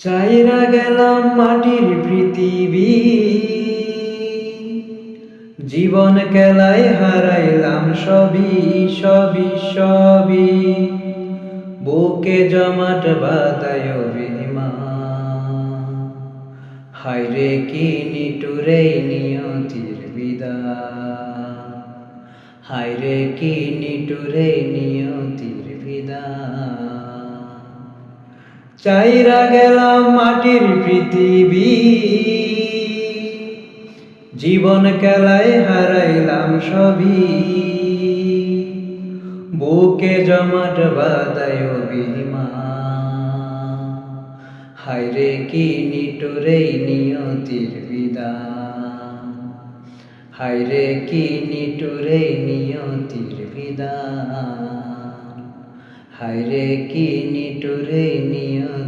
চাইরা গেলাম মাটির পৃথিবী, জীবন খেলায় হারাইলাম সবই সবই সবই। বুকে জমাট বাঁধায় অভিমান, হায়রে কি নিটুরে নিয়তির বিদায়, হায়রে কি নিটুরে নিয়তির বিদায়। চাইরা গেলাম মাটির পৃথিবী, জীবন খেলায় হারাইলাম সবই। বুকে জমাট বাঁধায় অভিমান, হায়রে কি নিটুরে নিয়তির বিদায়, হায়রে কি নিটুরে নিয়তির বিদায়, হায়রে কি নিটুরে নিয়তির